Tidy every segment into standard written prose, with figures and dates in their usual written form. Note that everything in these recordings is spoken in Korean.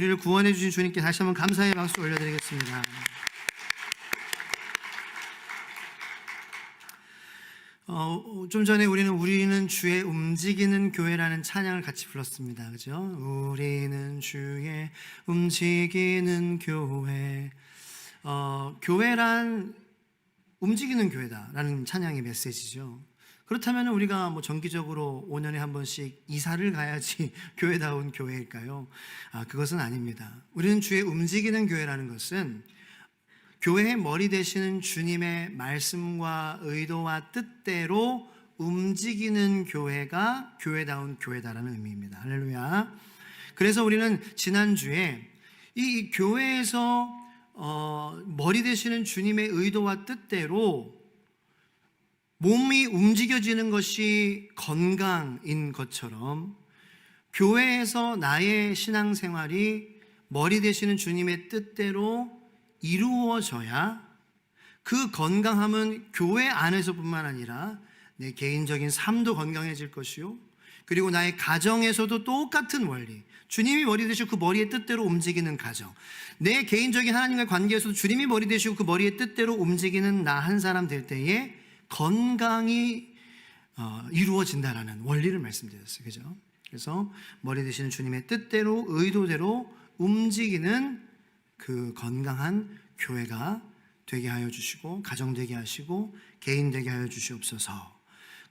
우리를 구원해 주신 주님께 다시 한번 감사의 박수 올려드리겠습니다. 좀 전에 우리는 주의 움직이는 교회라는 찬양을 같이 불렀습니다. 그죠? 우리는 주의 움직이는 교회. 교회란 움직이는 교회다라는 찬양의 메시지죠. 그렇다면 우리가 뭐 정기적으로 5년에 한 번씩 이사를 가야지 교회다운 교회일까요? 그것은 아닙니다. 우리는 주의 움직이는 교회라는 것은 교회의 머리 되시는 주님의 말씀과 의도와 뜻대로 움직이는 교회가 교회다운 교회다라는 의미입니다. 할렐루야. 그래서 우리는 지난주에 이 교회에서 머리 되시는 주님의 의도와 뜻대로 몸이 움직여지는 것이 건강인 것처럼 교회에서 나의 신앙생활이 머리 되시는 주님의 뜻대로 이루어져야 그 건강함은 교회 안에서뿐만 아니라 내 개인적인 삶도 건강해질 것이요, 그리고 나의 가정에서도 똑같은 원리, 주님이 머리 되시고 그 머리의 뜻대로 움직이는 가정, 내 개인적인 하나님과의 관계에서도 주님이 머리 되시고 그 머리의 뜻대로 움직이는 나 한 사람 될 때에 건강이 이루어진다라는 원리를 말씀드렸어요. 그죠? 그래서 머리 되시는 주님의 뜻대로 의도대로 움직이는 그 건강한 교회가 되게 하여 주시고, 가정 되게 하시고, 개인 되게 하여 주시옵소서.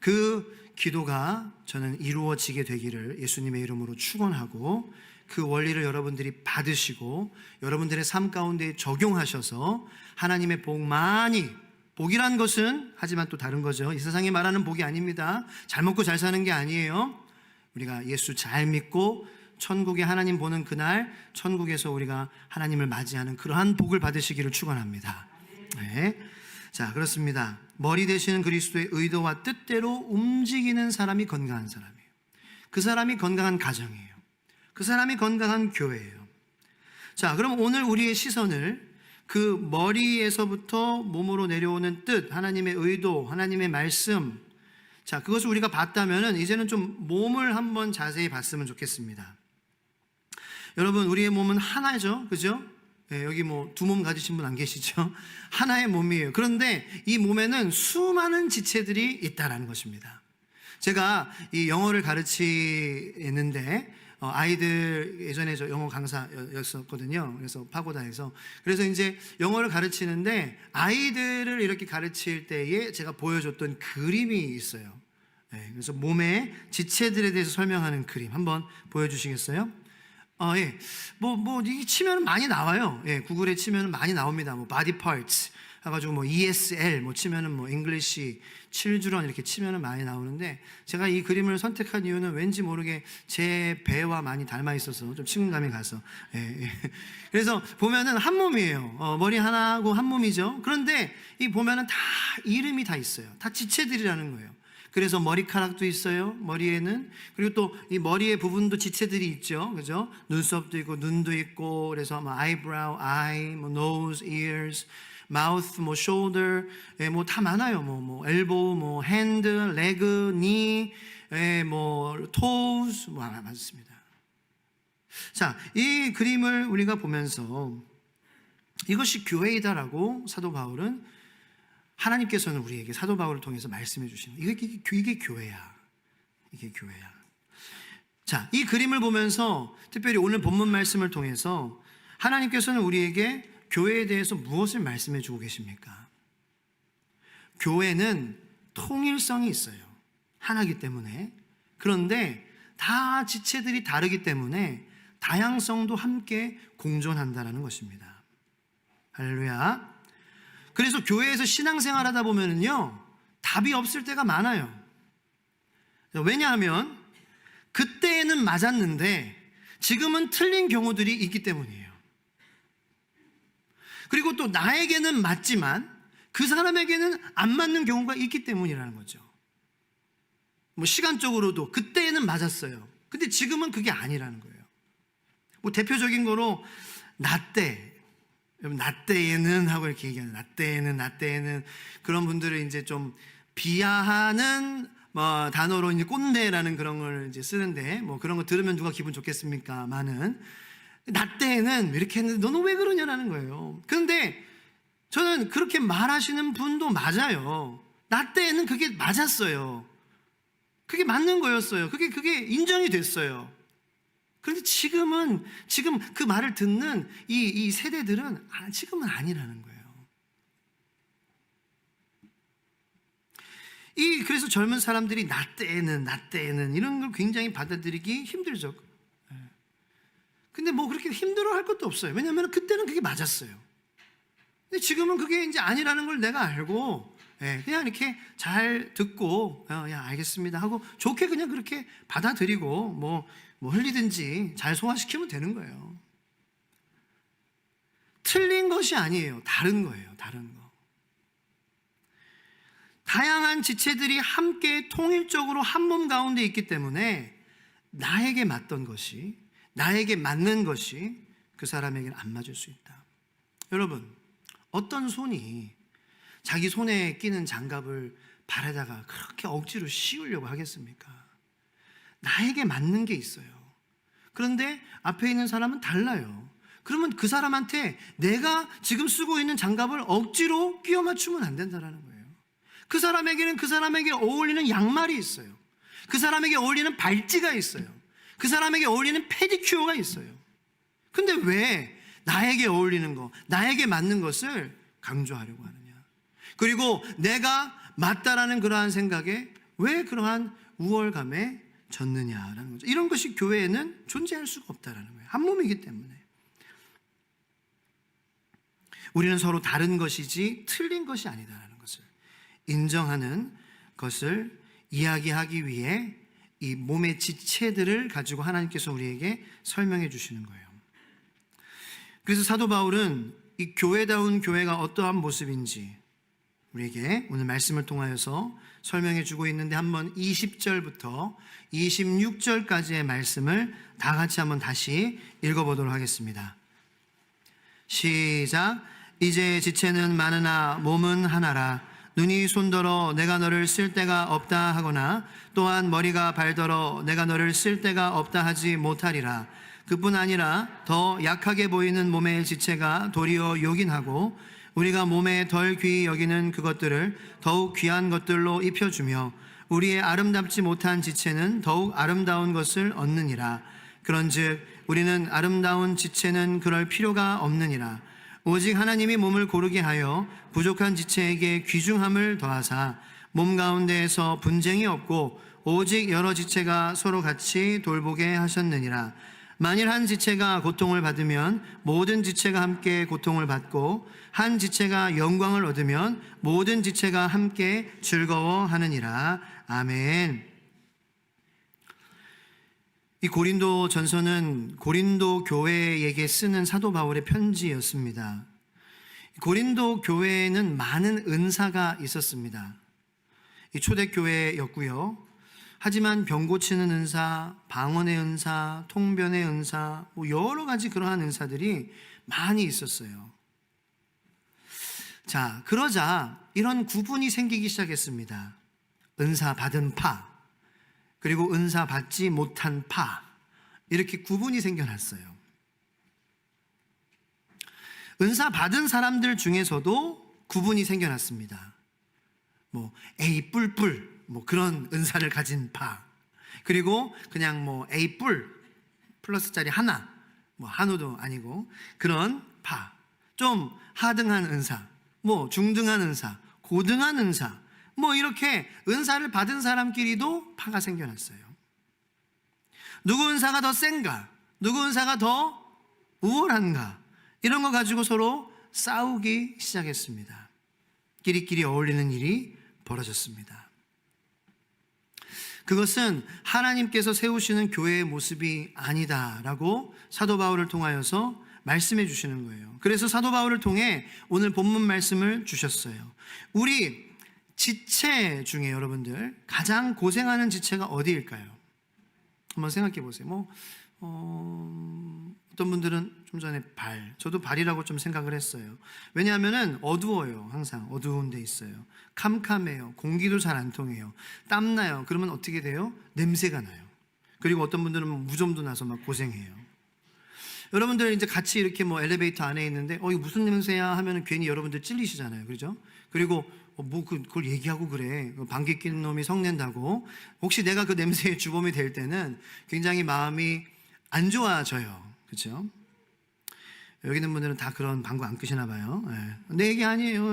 그 기도가 저는 이루어지게 되기를 예수님의 이름으로 축원하고, 그 원리를 여러분들이 받으시고 여러분들의 삶 가운데 적용하셔서 하나님의 복 많이, 복이란 것은 하지만 또 다른 거죠. 이 세상에 말하는 복이 아닙니다. 잘 먹고 잘 사는 게 아니에요. 우리가 예수 잘 믿고 천국에 하나님 보는 그날 천국에서 우리가 하나님을 맞이하는 그러한 복을 받으시기를 축원합니다. 네. 자, 그렇습니다. 머리 되시는 그리스도의 의도와 뜻대로 움직이는 사람이 건강한 사람이에요. 그 사람이 건강한 가정이에요. 그 사람이 건강한 교회예요. 자, 그럼 오늘 우리의 시선을 그 머리에서부터 몸으로 내려오는 뜻, 하나님의 의도, 하나님의 말씀, 자, 그것을 우리가 봤다면은 이제는 좀 몸을 한번 자세히 봤으면 좋겠습니다. 여러분, 우리의 몸은 하나죠, 그죠? 네, 여기 뭐 두 몸 가지신 분 안 계시죠? 하나의 몸이에요. 그런데 이 몸에는 수많은 지체들이 있다라는 것입니다. 제가 이 영어를 가르치는데 아이들, 예전에 저 영어 강사였었거든요. 그래서 파고다에서. 그래서 이제 영어를 가르치는데 아이들을 이렇게 가르칠 때에 제가 보여줬던 그림이 있어요. 네, 그래서 몸의 지체들에 대해서 설명하는 그림 한번 보여주시겠어요? 예. 이게 치면 많이 나와요. 예, 구글에 치면 많이 나옵니다. body parts 해가지고 ESL 치면은 English children 이렇게 치면은 많이 나오는데, 제가 이 그림을 선택한 이유는 왠지 모르게 제 배와 많이 닮아 있어서 좀 친근감이 가서. 예. 그래서 보면은 한 몸이에요. 머리 하나하고 한 몸이죠. 그런데 이 보면은 다 이름이 다 있어요. 다 지체들이라는 거예요. 그래서 머리카락도 있어요, 머리에는. 그리고 또 이 머리의 부분도 지체들이 있죠, 그죠? 눈썹도 있고, 눈도 있고, 그래서 eyebrow, eye, nose, ears, mouth, shoulder, 다 많아요. elbow, hand, leg, knee, toes, 많습니다. 자, 이 그림을 우리가 보면서 이것이 교회이다라고 사도 바울은, 하나님께서는 우리에게 사도 바울을 통해서 말씀해 주시는, 이게 교회야. 이게 교회야. 자, 이 그림을 보면서 특별히 오늘 본문 말씀을 통해서 하나님께서는 우리에게 교회에 대해서 무엇을 말씀해 주고 계십니까? 교회는 통일성이 있어요. 하나이기 때문에. 그런데 다 지체들이 다르기 때문에 다양성도 함께 공존한다는 것입니다. 할렐루야. 그래서 교회에서 신앙생활 하다 보면은요, 답이 없을 때가 많아요. 왜냐하면 그때는 맞았는데 지금은 틀린 경우들이 있기 때문이에요. 그리고 또 나에게는 맞지만 그 사람에게는 안 맞는 경우가 있기 때문이라는 거죠. 시간적으로도 그때는 맞았어요. 근데 지금은 그게 아니라는 거예요. 대표적인 거로 여러분, 나 때에는 하고 이렇게 얘기하는, 나 때에는 그런 분들을 이제 좀 비하하는 단어로 이제 꼰대라는 그런 걸 이제 쓰는데, 그런 거 들으면 누가 기분 좋겠습니까? 많은. 나 때에는 이렇게 했는데 너는 왜 그러냐라는 거예요. 그런데 저는 그렇게 말하시는 분도 맞아요. 나 때에는 그게 맞았어요. 그게 맞는 거였어요. 그게 인정이 됐어요. 그런데 지금 그 말을 듣는 이 세대들은 지금은 아니라는 거예요. 그래서 젊은 사람들이 나 때에는 이런 걸 굉장히 받아들이기 힘들죠. 근데 뭐 그렇게 힘들어 할 것도 없어요. 왜냐하면 그때는 그게 맞았어요. 근데 지금은 그게 이제 아니라는 걸 내가 알고, 그냥 이렇게 잘 듣고, 야, 알겠습니다 하고 좋게 그냥 그렇게 받아들이고, 뭐 흘리든지 잘 소화시키면 되는 거예요. 틀린 것이 아니에요. 다른 거예요. 다른 거. 다양한 지체들이 함께 통일적으로 한 몸 가운데 있기 때문에 나에게 맞던 것이, 나에게 맞는 것이 그 사람에게는 안 맞을 수 있다. 여러분, 어떤 손이 자기 손에 끼는 장갑을 발에다가 그렇게 억지로 씌우려고 하겠습니까? 나에게 맞는 게 있어요. 그런데 앞에 있는 사람은 달라요. 그러면 그 사람한테 내가 지금 쓰고 있는 장갑을 억지로 끼워 맞추면 안 된다는 거예요. 그 사람에게는 그 사람에게 어울리는 양말이 있어요. 그 사람에게 어울리는 발찌가 있어요. 그 사람에게 어울리는 페디큐어가 있어요. 근데 왜 나에게 어울리는 거, 나에게 맞는 것을 강조하려고 하느냐? 그리고 내가 맞다라는 그러한 생각에 왜 그러한 우월감에 졌느냐라는 거죠. 이런 것이 교회에는 존재할 수가 없다라는 거예요. 한 몸이기 때문에. 우리는 서로 다른 것이지 틀린 것이 아니다라는 것을 인정하는 것을 이야기하기 위해 이 몸의 지체들을 가지고 하나님께서 우리에게 설명해 주시는 거예요. 그래서 사도 바울은 이 교회다운 교회가 어떠한 모습인지 우리에게 오늘 말씀을 통하여서 설명해 주고 있는데, 한번 20절부터 26절까지의 말씀을 다 같이 한번 다시 읽어보도록 하겠습니다. 시작. 이제 지체는 많으나 몸은 하나라. 눈이 손더러 내가 너를 쓸 데가 없다 하거나 또한 머리가 발더러 내가 너를 쓸 데가 없다 하지 못하리라. 그뿐 아니라 더 약하게 보이는 몸의 지체가 도리어 요긴하고 우리가 몸에 덜 귀히 여기는 그것들을 더욱 귀한 것들로 입혀주며 우리의 아름답지 못한 지체는 더욱 아름다운 것을 얻느니라. 그런즉 우리는 아름다운 지체는 그럴 필요가 없느니라. 오직 하나님이 몸을 고르게 하여 부족한 지체에게 귀중함을 더하사 몸 가운데에서 분쟁이 없고 오직 여러 지체가 서로 같이 돌보게 하셨느니라. 만일 한 지체가 고통을 받으면 모든 지체가 함께 고통을 받고 한 지체가 영광을 얻으면 모든 지체가 함께 즐거워하느니라. 아멘. 이 고린도 전서는 고린도 교회에게 쓰는 사도 바울의 편지였습니다. 고린도 교회에는 많은 은사가 있었습니다. 이 초대교회였고요. 하지만 병 고치는 은사, 방언의 은사, 통변의 은사, 여러 가지 그러한 은사들이 많이 있었어요. 자, 그러자 이런 구분이 생기기 시작했습니다. 은사 받은 파, 그리고 은사 받지 못한 파, 이렇게 구분이 생겨났어요. 은사 받은 사람들 중에서도 구분이 생겨났습니다. A 뿔뿔, 그런 은사를 가진 파, 그리고 그냥 A 뿔 플러스짜리 하나, 한우도 아니고 그런 파, 좀 하등한 은사, 중등한 은사, 고등한 은사, 이렇게 은사를 받은 사람끼리도 파가 생겨났어요. 누구 은사가 더 센가, 누구 은사가 더 우월한가, 이런 거 가지고 서로 싸우기 시작했습니다. 끼리끼리 어울리는 일이 벌어졌습니다. 그것은 하나님께서 세우시는 교회의 모습이 아니다라고 사도 바울을 통하여서 말씀해 주시는 거예요. 그래서 사도 바울을 통해 오늘 본문 말씀을 주셨어요. 우리 지체 중에 여러분들 가장 고생하는 지체가 어디일까요? 한번 생각해 보세요. 어떤 분들은 좀 전에 발, 저도 발이라고 좀 생각을 했어요. 왜냐하면 어두워요. 항상 어두운 데 있어요. 캄캄해요. 공기도 잘 안 통해요. 땀나요. 그러면 어떻게 돼요? 냄새가 나요. 그리고 어떤 분들은 무좀도 나서 막 고생해요. 여러분들 이제 같이 이렇게 뭐 엘리베이터 안에 있는데 이거 무슨 냄새야 하면은 괜히 여러분들 찔리시잖아요. 그렇죠? 그리고 그걸 얘기하고 그래. 방귀 뀌는 놈이 성낸다고. 혹시 내가 그 냄새의 주범이 될 때는 굉장히 마음이 안 좋아져요. 그렇죠? 여기 있는 분들은 다 그런 방구 안 끄시나 봐요. 내 얘기 아니에요.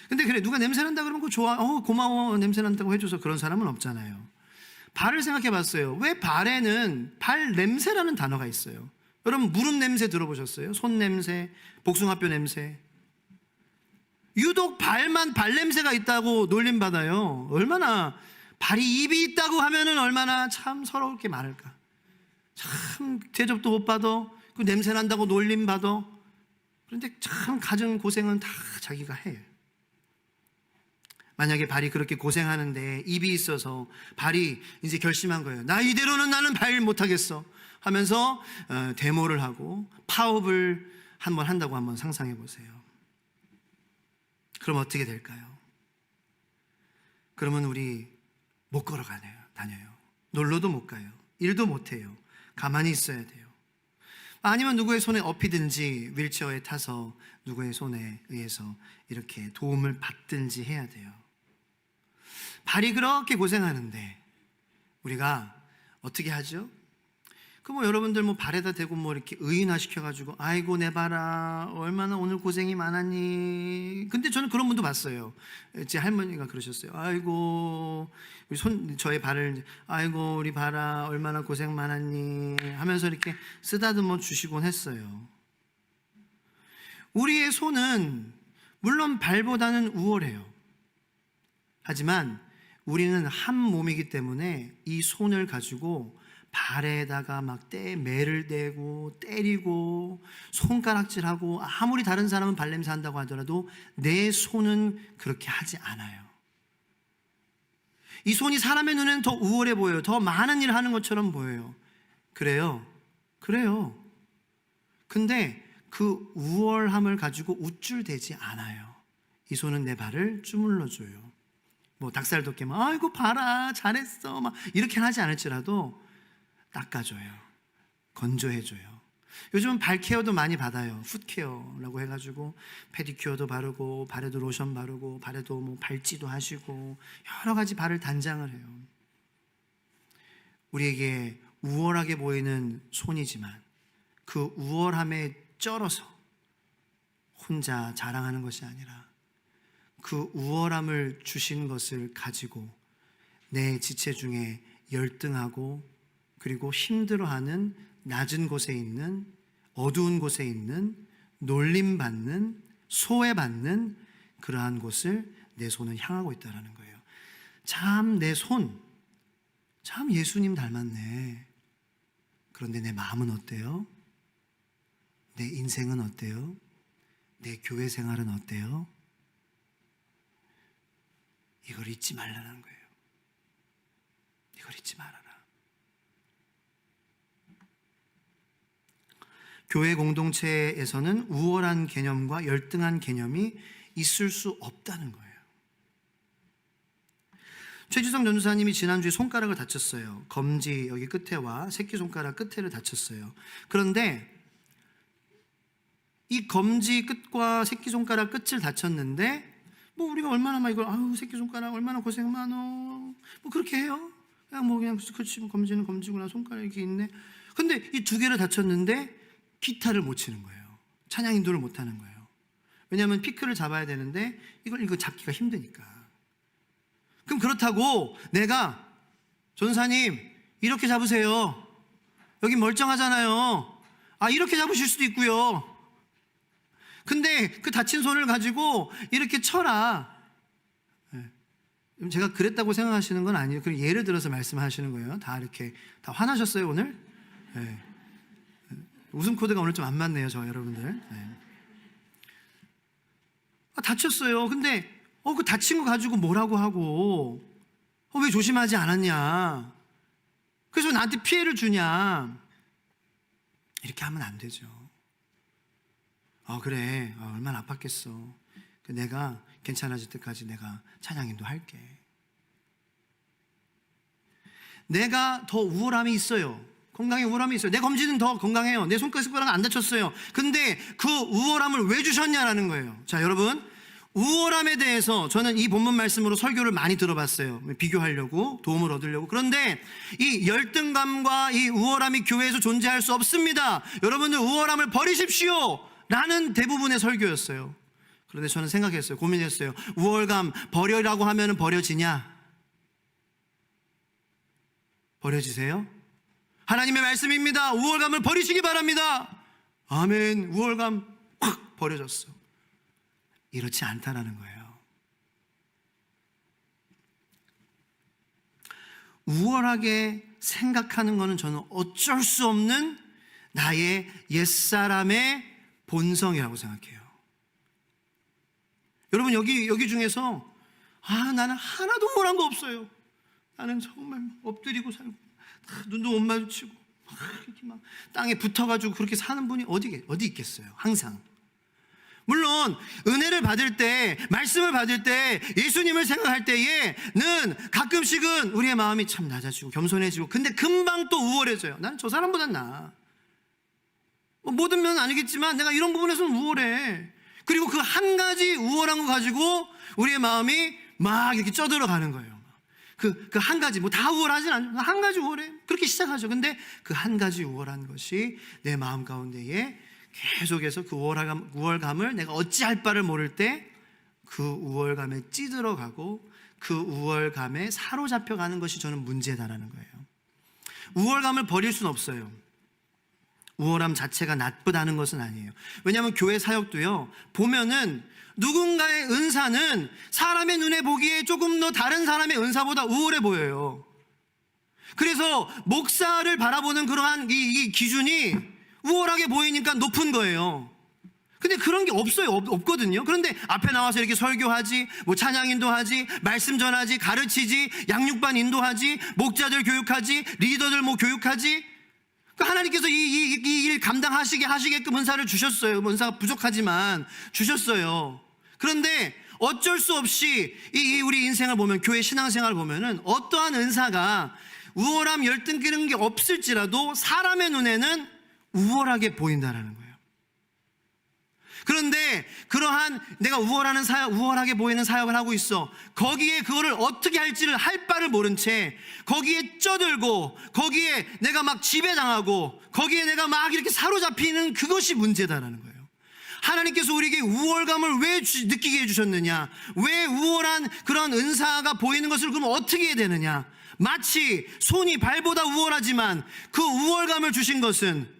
근데 그래, 누가 냄새 난다 그러면 그거 좋아. 고마워. 냄새 난다고 해줘서. 그런 사람은 없잖아요. 발을 생각해 봤어요. 왜 발에는 발 냄새라는 단어가 있어요? 여러분, 무릎 냄새 들어보셨어요? 손 냄새, 복숭아뼈 냄새. 유독 발만 발 냄새가 있다고 놀림받아요. 얼마나, 발이 입이 있다고 하면은 얼마나 참 서러울 게 많을까. 참 대접도 못 받아. 그 냄새 난다고 놀림받아. 그런데 참 가진 고생은 다 자기가 해요. 만약에 발이 그렇게 고생하는데 입이 있어서 발이 이제 결심한 거예요. 나 이대로는 나는 발 못하겠어 하면서 데모를 하고 파업을 한번 한다고 한번 상상해 보세요. 그럼 어떻게 될까요? 그러면 우리 못 다녀요. 놀러도 못 가요. 일도 못 해요. 가만히 있어야 돼요. 아니면 누구의 손에 업히든지 휠체어에 타서 누구의 손에 의해서 이렇게 도움을 받든지 해야 돼요. 발이 그렇게 고생하는데 우리가 어떻게 하죠? 여러분들 발에다 대고 이렇게 의인화 시켜가지고 아이고 내 발아 얼마나 오늘 고생이 많았니. 근데 저는 그런 분도 봤어요. 제 할머니가 그러셨어요. 아이고 저의 발을 아이고 우리 발아 얼마나 고생 많았니 하면서 이렇게 쓰다듬어 주시곤 했어요. 우리의 손은 물론 발보다는 우월해요. 하지만 우리는 한 몸이기 때문에 이 손을 가지고 발에다가 매를 대고 때리고 손가락질하고, 아무리 다른 사람은 발냄새 한다고 하더라도 내 손은 그렇게 하지 않아요. 이 손이 사람의 눈에는 더 우월해 보여요. 더 많은 일을 하는 것처럼 보여요. 그래요. 근데 그 우월함을 가지고 우쭐대지 않아요. 이 손은 내 발을 주물러줘요. 닭살 돋게 아이고 봐라 잘했어 이렇게 하지 않을지라도 닦아줘요. 건조해줘요. 요즘은 발 케어도 많이 받아요. 풋케어라고 해가지고 페디큐어도 바르고 발에도 로션 바르고 발에도 발찌도 하시고 여러 가지 발을 단장을 해요. 우리에게 우월하게 보이는 손이지만 그 우월함에 쩔어서 혼자 자랑하는 것이 아니라 그 우월함을 주신 것을 가지고 내 지체 중에 열등하고 그리고 힘들어하는 낮은 곳에 있는 어두운 곳에 있는 놀림받는 소외받는 그러한 곳을 내 손은 향하고 있다는 거예요. 참 내 손, 참 예수님 닮았네. 그런데 내 마음은 어때요? 내 인생은 어때요? 내 교회 생활은 어때요? 이걸 잊지 말라는 거예요. 이걸 잊지 말아라. 교회 공동체에서는 우월한 개념과 열등한 개념이 있을 수 없다는 거예요. 최지성 전도사님이 지난주에 손가락을 다쳤어요. 검지 여기 끝에와 새끼손가락 끝에를 다쳤어요. 그런데 이 검지 끝과 새끼손가락 끝을 다쳤는데 우리가 얼마나 이걸 새끼손가락 얼마나 고생 많어 그렇게 해요. 그냥 그렇지 검지는 검지구나 손가락이 이렇게 있네. 근데 이 두 개를 다쳤는데 기타를 못 치는 거예요. 찬양 인도를 못 하는 거예요. 왜냐하면 피크를 잡아야 되는데 이거 잡기가 힘드니까. 그럼 그렇다고 내가 전사님 이렇게 잡으세요. 여기 멀쩡하잖아요. 이렇게 잡으실 수도 있고요. 근데 그 다친 손을 가지고 이렇게 쳐라. 제가 그랬다고 생각하시는 건 아니에요. 그럼 예를 들어서 말씀하시는 거예요. 다 화나셨어요 오늘? 네. 웃음 코드가 오늘 좀 안 맞네요, 저 여러분들. 네. 다쳤어요. 근데 그 다친 거 가지고 뭐라고 하고 왜 조심하지 않았냐? 그래서 나한테 피해를 주냐? 이렇게 하면 안 되죠. 그래. 얼마나 아팠겠어. 내가 괜찮아질 때까지 내가 찬양인도 할게. 내가 더 우월함이 있어요. 건강에 우월함이 있어요. 내 검지는 더 건강해요. 내 손가락 안 다쳤어요. 근데 그 우월함을 왜 주셨냐라는 거예요. 자, 여러분, 우월함에 대해서 저는 이 본문 말씀으로 설교를 많이 들어봤어요. 비교하려고, 도움을 얻으려고. 그런데 이 열등감과 이 우월함이 교회에서 존재할 수 없습니다. 여러분들 우월함을 버리십시오 라는 대부분의 설교였어요. 그런데 저는 생각했어요. 고민했어요. 우월감 버려라고 하면 버려지냐? 버려지세요? 하나님의 말씀입니다. 우월감을 버리시기 바랍니다. 아멘. 우월감 확 버려졌어. 이렇지 않다라는 거예요. 우월하게 생각하는 것은 저는 어쩔 수 없는 나의 옛사람의 본성이라고 생각해요. 여러분, 여기 중에서 나는 하나도 우월한 거 없어요. 나는 정말 엎드리고 살고 눈도 못 마주치고 이렇게 막 땅에 붙어가지고 그렇게 사는 분이 어디 있겠어요. 항상. 물론 은혜를 받을 때, 말씀을 받을 때, 예수님을 생각할 때에는 가끔씩은 우리의 마음이 참 낮아지고 겸손해지고, 근데 금방 또 우월해져요. 나는 저 사람보단 나아. 모든 면은 아니겠지만 내가 이런 부분에서는 우월해. 그리고 그 한 가지 우월한 거 가지고 우리의 마음이 막 이렇게 쪄들어가는 거예요. 그 한 가지, 뭐 다 우월하진 않죠. 한 가지 우월해. 그렇게 시작하죠. 근데 그 한 가지 우월한 것이 내 마음 가운데에 계속해서 그 우월감을 내가 어찌할 바를 모를 때 그 우월감에 찌들어가고 그 우월감에 사로잡혀가는 것이 저는 문제다라는 거예요. 우월감을 버릴 수는 없어요. 우월함 자체가 나쁘다는 것은 아니에요. 왜냐하면 교회 사역도요, 보면은 누군가의 은사는 사람의 눈에 보기에 조금 더 다른 사람의 은사보다 우월해 보여요. 그래서 목사를 바라보는 그러한 이 기준이 우월하게 보이니까 높은 거예요. 근데 그런 게 없거든요. 그런데 앞에 나와서 이렇게 설교하지, 뭐 찬양 인도하지, 말씀 전하지, 가르치지, 양육반 인도하지, 목자들 교육하지, 리더들 뭐 교육하지. 하나님께서 이 일 하시게끔 은사를 주셨어요. 은사가 부족하지만 주셨어요. 그런데 어쩔 수 없이 우리 인생을 보면, 교회 신앙생활을 보면은 어떠한 은사가 우월함, 열등 끼는 게 없을지라도 사람의 눈에는 우월하게 보인다라는 거예요. 그런데 그러한 내가 우월하게 보이는 사역을 하고 있어. 거기에 그거를 어떻게 할지를 할 바를 모른 채 거기에 쪄들고 거기에 내가 막 지배당하고 거기에 내가 막 이렇게 사로잡히는 그것이 문제다라는 거예요. 하나님께서 우리에게 우월감을 왜 느끼게 해주셨느냐? 왜 우월한 그런 은사가 보이는 것을 그럼 어떻게 해야 되느냐? 마치 손이 발보다 우월하지만 그 우월감을 주신 것은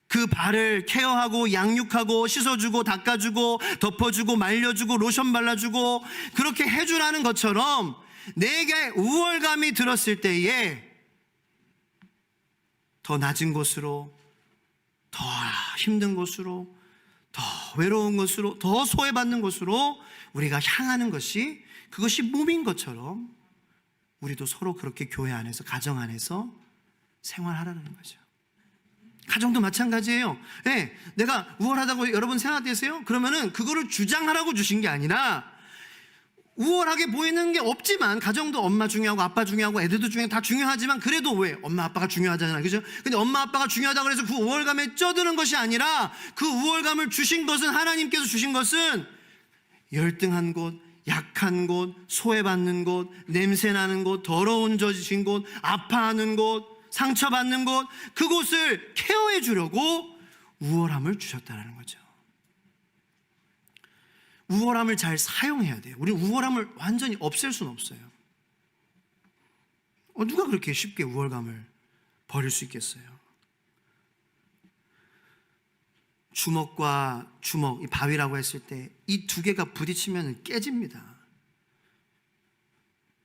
그 발을 케어하고 양육하고 씻어주고 닦아주고 덮어주고 말려주고 로션 발라주고 그렇게 해주라는 것처럼 내게 우월감이 들었을 때에 더 낮은 곳으로, 더 힘든 곳으로, 더 외로운 곳으로, 더 소외받는 곳으로 우리가 향하는 것이, 그것이 몸인 것처럼 우리도 서로 그렇게 교회 안에서, 가정 안에서 생활하라는 거죠. 가정도 마찬가지예요. 네, 내가 우월하다고 여러분 생각되세요? 그러면은 그거를 주장하라고 주신 게 아니라, 우월하게 보이는 게 없지만, 가정도 엄마 중요하고 아빠 중요하고 애들도 다 중요하지만, 그래도 왜? 엄마 아빠가 중요하잖아요. 그죠? 근데 엄마 아빠가 중요하다고 해서 그 우월감에 쪄드는 것이 아니라, 그 우월감을 주신 것은, 하나님께서 주신 것은 열등한 곳, 약한 곳, 소외받는 곳, 냄새나는 곳, 더러운 젖으신 곳, 아파하는 곳, 상처받는 곳, 그곳을 케어해 주려고 우월함을 주셨다는 거죠. 우월함을 잘 사용해야 돼요. 우리 우월함을 완전히 없앨 수는 없어요. 누가 그렇게 쉽게 우월감을 버릴 수 있겠어요? 주먹과 주먹, 이 바위라고 했을 때 이 두 개가 부딪히면 깨집니다.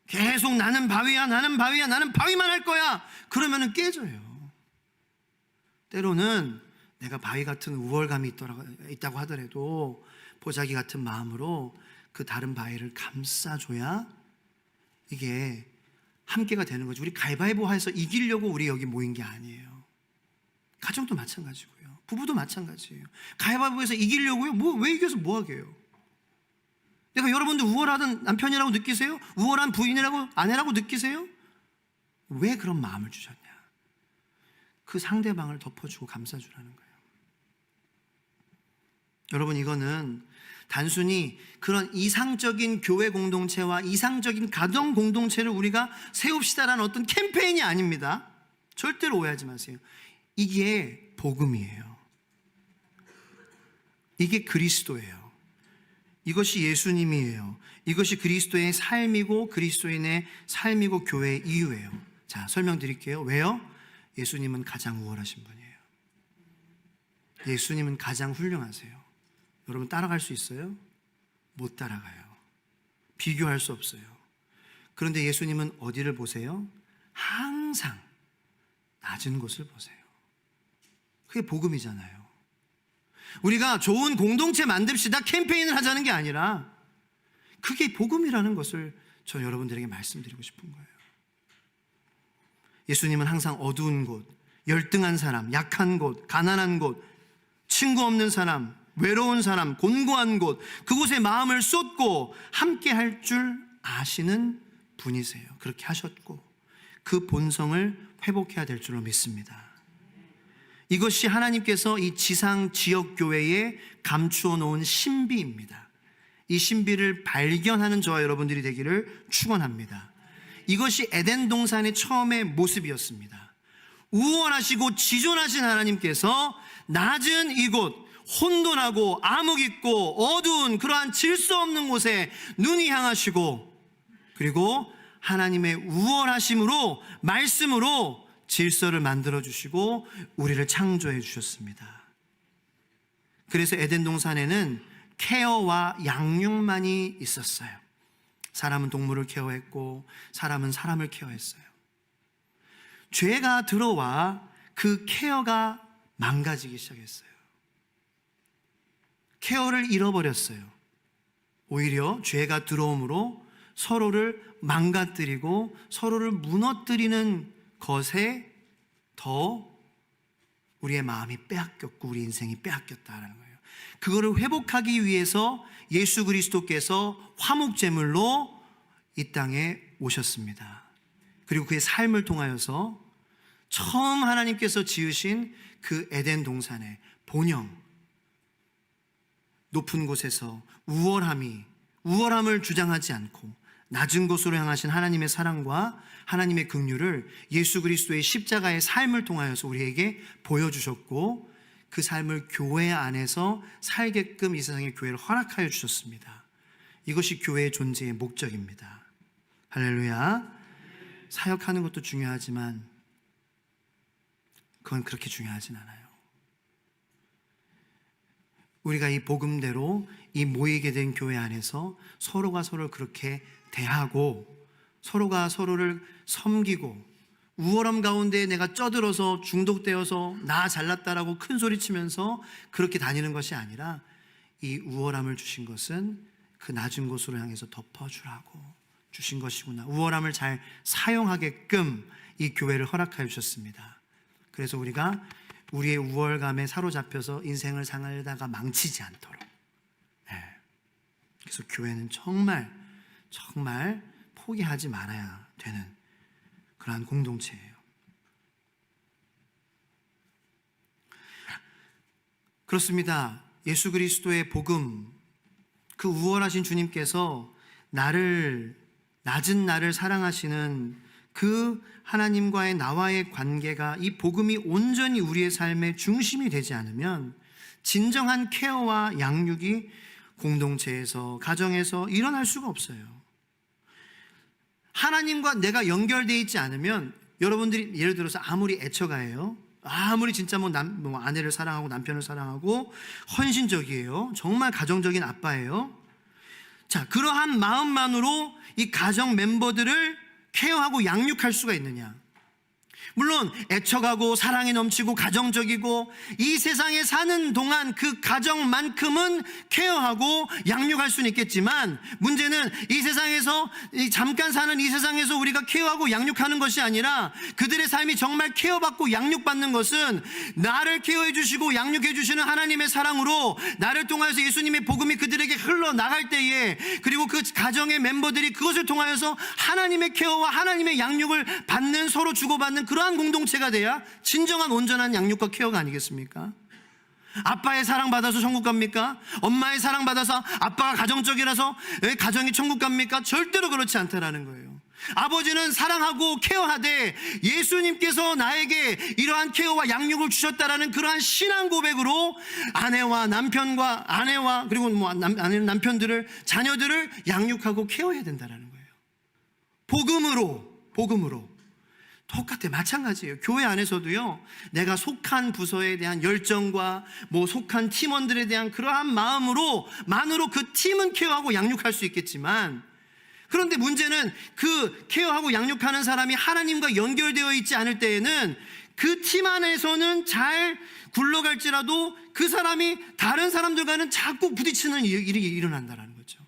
계속 나는 바위야, 나는 바위야, 나는 바위만 할 거야. 그러면은 깨져요. 때로는 내가 바위 같은 우월감이 있다고 하더라도 보자기 같은 마음으로 그 다른 바위를 감싸줘야 이게 함께가 되는 거죠. 우리 가위바위보 해서 이기려고 우리 여기 모인 게 아니에요. 가정도 마찬가지고요. 부부도 마찬가지예요. 가위바위보해서 이기려고요? 왜 이겨서 뭐 하게요? 내가 여러분들 우월하던 남편이라고 느끼세요? 우월한 부인이라고, 아내라고 느끼세요? 왜 그런 마음을 주셨냐? 그 상대방을 덮어주고 감싸주라는 거예요. 여러분, 이거는 단순히 그런 이상적인 교회 공동체와 이상적인 가정 공동체를 우리가 세웁시다라는 어떤 캠페인이 아닙니다. 절대로 오해하지 마세요. 이게 복음이에요. 이게 그리스도예요. 이것이 예수님이에요. 이것이 그리스도의 삶이고 그리스도인의 삶이고 교회의 이유예요. 자, 설명드릴게요. 왜요? 예수님은 가장 우월하신 분이에요. 예수님은 가장 훌륭하세요. 여러분, 따라갈 수 있어요? 못 따라가요. 비교할 수 없어요. 그런데 예수님은 어디를 보세요? 항상 낮은 곳을 보세요. 그게 복음이잖아요. 우리가 좋은 공동체 만듭시다 캠페인을 하자는 게 아니라 그게 복음이라는 것을 저 여러분들에게 말씀드리고 싶은 거예요. 예수님은 항상 어두운 곳, 열등한 사람, 약한 곳, 가난한 곳, 친구 없는 사람, 외로운 사람, 곤고한 곳, 그곳에 마음을 쏟고 함께 할 줄 아시는 분이세요. 그렇게 하셨고 그 본성을 회복해야 될 줄로 믿습니다. 이것이 하나님께서 이 지상 지역 교회에 감추어 놓은 신비입니다. 이 신비를 발견하는 저와 여러분들이 되기를 축원합니다. 이것이 에덴 동산의 처음의 모습이었습니다. 우월하시고 지존하신 하나님께서 낮은 이곳, 혼돈하고 암흑 있고 어두운 그러한 질서 없는 곳에 눈이 향하시고, 그리고 하나님의 우월하심으로 말씀으로 질서를 만들어 주시고 우리를 창조해 주셨습니다. 그래서 에덴 동산에는 케어와 양육만이 있었어요. 사람은 동물을 케어했고 사람은 사람을 케어했어요. 죄가 들어와 그 케어가 망가지기 시작했어요. 케어를 잃어버렸어요. 오히려 죄가 들어옴으로 서로를 망가뜨리고 서로를 무너뜨리는 것에 더 우리의 마음이 빼앗겼고 우리 인생이 빼앗겼다라는 거예요. 그거를 회복하기 위해서 예수 그리스도께서 화목제물로 이 땅에 오셨습니다. 그리고 그의 삶을 통하여서 처음 하나님께서 지으신 그 에덴 동산의 본영, 높은 곳에서 우월함을 주장하지 않고 낮은 곳으로 향하신 하나님의 사랑과 하나님의 긍휼을 예수 그리스도의 십자가의 삶을 통하여서 우리에게 보여주셨고 그 삶을 교회 안에서 살게끔 이 세상의 교회를 허락하여 주셨습니다. 이것이 교회의 존재의 목적입니다. 할렐루야. 사역하는 것도 중요하지만 그건 그렇게 중요하진 않아요. 우리가 이 복음대로 이 모이게 된 교회 안에서 서로가 서로를 그렇게 대하고 서로가 서로를 섬기고 우월함 가운데 내가 쩌들어서 중독되어서 나 잘났다라고 큰 소리 치면서 그렇게 다니는 것이 아니라 이 우월함을 주신 것은 그 낮은 곳으로 향해서 덮어주라고 주신 것이구나. 우월함을 잘 사용하게끔 이 교회를 허락하여 주셨습니다. 그래서 우리가 우리의 우월감에 사로잡혀서 인생을 살다가 망치지 않도록. 그래서 교회는 정말 포기하지 말아야 되는 그러한 공동체예요. 그렇습니다. 예수 그리스도의 복음, 그 우월하신 주님께서 낮은 나를 사랑하시는 그 하나님과의 나와의 관계가 이 복음이 온전히 우리의 삶의 중심이 되지 않으면 진정한 케어와 양육이 공동체에서, 가정에서 일어날 수가 없어요. 하나님과 내가 연결되어 있지 않으면 여러분들이 예를 들어서 아무리 애처가예요, 아무리 진짜 아내를 사랑하고 남편을 사랑하고 헌신적이에요, 정말 가정적인 아빠예요. 자, 그러한 마음만으로 이 가정 멤버들을 케어하고 양육할 수가 있느냐? 물론 애처가고 사랑이 넘치고 가정적이고 이 세상에 사는 동안 그 가정만큼은 케어하고 양육할 수는 있겠지만, 문제는 이 세상에서 잠깐 사는 이 세상에서 우리가 케어하고 양육하는 것이 아니라 그들의 삶이 정말 케어받고 양육받는 것은 나를 케어해 주시고 양육해 주시는 하나님의 사랑으로 나를 통하여서 예수님의 복음이 그들에게 흘러나갈 때에, 그리고 그 가정의 멤버들이 그것을 통하여서 하나님의 케어와 하나님의 양육을 받는, 서로 주고받는 그런 그러한 공동체가 돼야 진정한 온전한 양육과 케어가 아니겠습니까? 아빠의 사랑받아서 천국 갑니까? 엄마의 사랑받아서 아빠가 가정적이라서 가정이 천국 갑니까? 절대로 그렇지 않다라는 거예요. 아버지는 사랑하고 케어하되 예수님께서 나에게 이러한 케어와 양육을 주셨다라는 그러한 신앙 고백으로 아내와 그리고 남편들을, 자녀들을 양육하고 케어해야 된다라는 거예요. 복음으로 똑같아, 마찬가지예요. 교회 안에서도요, 내가 속한 부서에 대한 열정과 속한 팀원들에 대한 그러한 마음으로만으로 그 팀은 케어하고 양육할 수 있겠지만, 그런데 문제는 그 케어하고 양육하는 사람이 하나님과 연결되어 있지 않을 때에는 그 팀 안에서는 잘 굴러갈지라도 그 사람이 다른 사람들과는 자꾸 부딪히는 일이 일어난다는 거죠.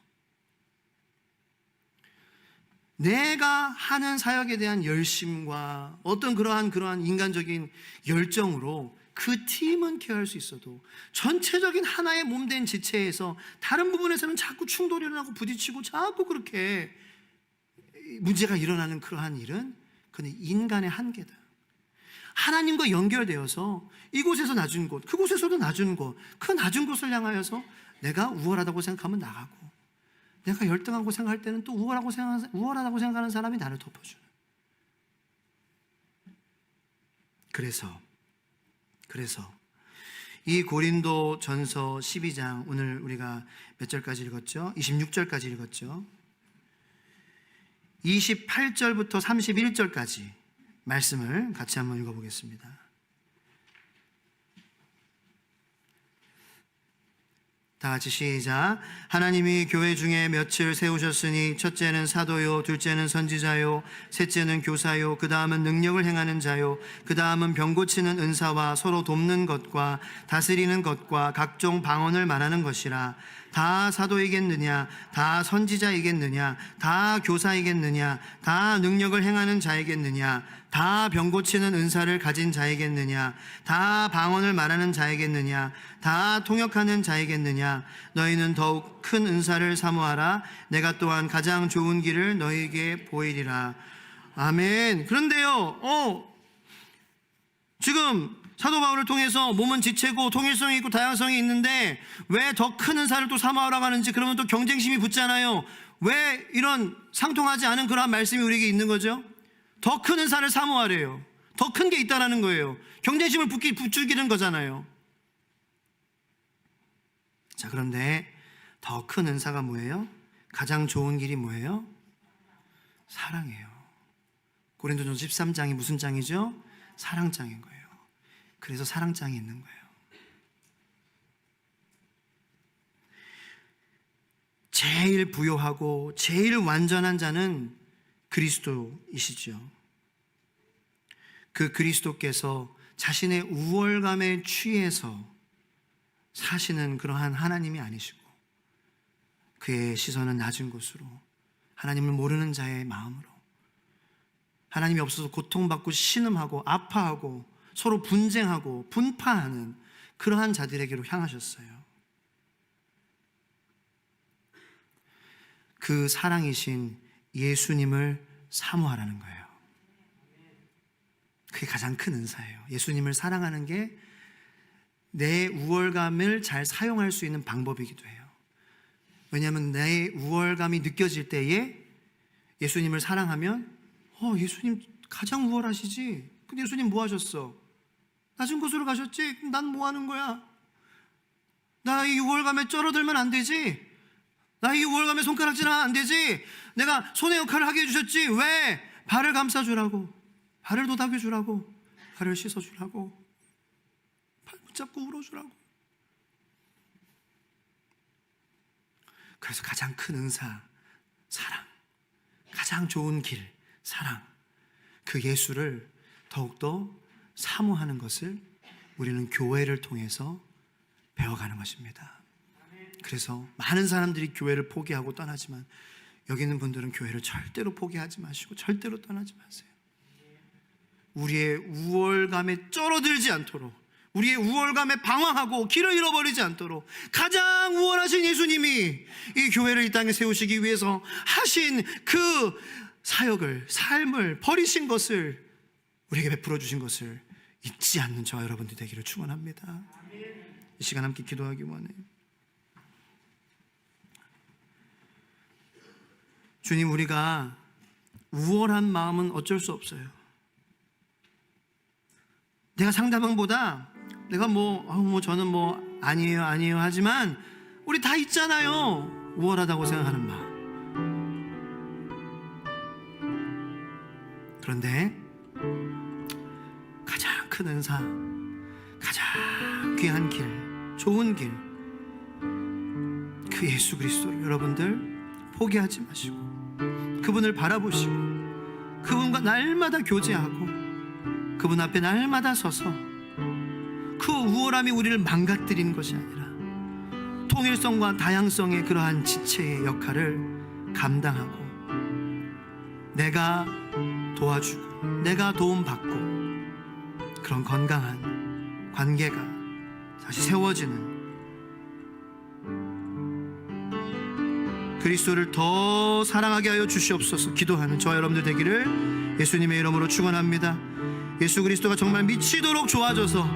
내가 하는 사역에 대한 열심과 어떤 그러한 인간적인 열정으로 그 팀은 케어할 수 있어도 전체적인 하나의 몸된 지체에서 다른 부분에서는 자꾸 충돌이 일어나고 부딪히고 자꾸 그렇게 문제가 일어나는 그러한 일은 그건 인간의 한계다. 하나님과 연결되어서 이곳에서 낮은 곳, 그곳에서도 낮은 곳, 그 낮은 곳을 향하여서 내가 우월하다고 생각하면 나가고, 내가 열등하고 생각할 때는 또 우월하다고 생각하는 사람이 나를 덮어주는. 그래서 이 고린도 전서 12장, 오늘 우리가 몇 절까지 읽었죠? 26절까지 읽었죠? 28절부터 31절까지 말씀을 같이 한번 읽어보겠습니다. 다 같이 시작. 하나님이 교회 중에 몇을 세우셨으니 첫째는 사도요, 둘째는 선지자요, 셋째는 교사요, 그 다음은 능력을 행하는 자요, 그 다음은 병 고치는 은사와 서로 돕는 것과 다스리는 것과 각종 방언을 말하는 것이라. 다 사도이겠느냐? 다 선지자이겠느냐? 다 교사이겠느냐? 다 능력을 행하는 자이겠느냐? 다 병 고치는 은사를 가진 자이겠느냐? 다 방언을 말하는 자이겠느냐? 다 통역하는 자이겠느냐? 너희는 더욱 큰 은사를 사모하라. 내가 또한 가장 좋은 길을 너희에게 보이리라. 아멘. 그런데요, 지금 사도 바울을 통해서 몸은 지체고 통일성이 있고 다양성이 있는데 왜 더 큰 은사를 또 사모하라고 하는지, 그러면 또 경쟁심이 붙잖아요. 왜 이런 상통하지 않은 그러한 말씀이 우리에게 있는 거죠? 더 큰 은사를 사모하래요. 더 큰 게 있다라는 거예요. 경쟁심을 부추기는 거잖아요. 자, 그런데 더 큰 은사가 뭐예요? 가장 좋은 길이 뭐예요? 사랑이에요. 고린도전서 13장이 무슨 장이죠? 사랑장인 거예요. 그래서 사랑장이 있는 거예요. 제일 부요하고 제일 완전한 자는 그리스도이시죠. 그 그리스도께서 자신의 우월감에 취해서 사시는 그러한 하나님이 아니시고, 그의 시선은 낮은 곳으로, 하나님을 모르는 자의 마음으로, 하나님이 없어서 고통받고 신음하고 아파하고 서로 분쟁하고 분파하는 그러한 자들에게로 향하셨어요. 그 사랑이신 예수님을 사모하라는 거예요. 그게 가장 큰 은사예요. 예수님을 사랑하는 게 내 우월감을 잘 사용할 수 있는 방법이기도 해요. 왜냐하면 내 우월감이 느껴질 때에 예수님을 사랑하면 예수님 가장 우월하시지. 근데 예수님 뭐 하셨어? 낮은 곳으로 가셨지? 그럼 난 뭐 하는 거야? 나 이 우월감에 쩔어들면 안 되지? 나 이 우월감에 손가락질하면 안 되지? 내가 손의 역할을 하게 해주셨지? 왜? 발을 감싸주라고, 발을 도닥여주라고, 발을 씻어주라고, 발 붙잡고 울어주라고. 그래서 가장 큰 은사, 사랑, 가장 좋은 길, 사랑, 그 예수를 더욱더 사모하는 것을 우리는 교회를 통해서 배워가는 것입니다. 그래서 많은 사람들이 교회를 포기하고 떠나지만 여기 있는 분들은 교회를 절대로 포기하지 마시고 절대로 떠나지 마세요. 우리의 우월감에 쩔어들지 않도록, 우리의 우월감에 방황하고 길을 잃어버리지 않도록 가장 우월하신 예수님이 이 교회를 이 땅에 세우시기 위해서 하신 그 사역을, 삶을, 버리신 것을 우리에게 베풀어 주신 것을 잊지 않는 저와 여러분들 되기를 축원합니다. 이 시간 함께 기도하기 원해요. 주님, 우리가 우월한 마음은 어쩔 수 없어요. 내가 상대방보다 내가 저는 아니에요 하지만 우리 다 있잖아요. 우월하다고 생각하는 마음. 그런데 가장 큰 은사, 가장 귀한 길, 좋은 길, 그 예수 그리스도를 여러분들 포기하지 마시고 그분을 바라보시고 그분과 날마다 교제하고 그분 앞에 날마다 서서 그 우월함이 우리를 망가뜨리는 것이 아니라 통일성과 다양성의 그러한 지체의 역할을 감당하고 내가 도와주고 내가 도움받고 그런 건강한 관계가 다시 세워지는 그리스도를 더 사랑하게 하여 주시옵소서 기도하는 저와 여러분들 되기를 예수님의 이름으로 축원합니다. 예수 그리스도가 정말 미치도록 좋아져서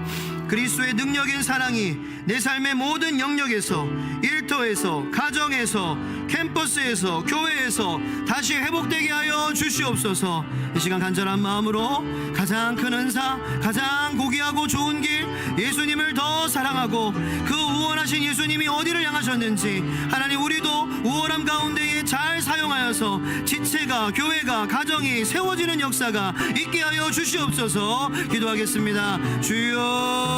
그리스도의 능력인 사랑이 내 삶의 모든 영역에서, 일터에서, 가정에서, 캠퍼스에서, 교회에서 다시 회복되게 하여 주시옵소서. 이 시간 간절한 마음으로 가장 큰 은사, 가장 고귀하고 좋은 길, 예수님을 더 사랑하고 그 우월하신 예수님이 어디를 향하셨는지 하나님, 우리도 우월함 가운데에 잘 사용하여서 지체가, 교회가, 가정이 세워지는 역사가 있게 하여 주시옵소서. 기도하겠습니다. 주여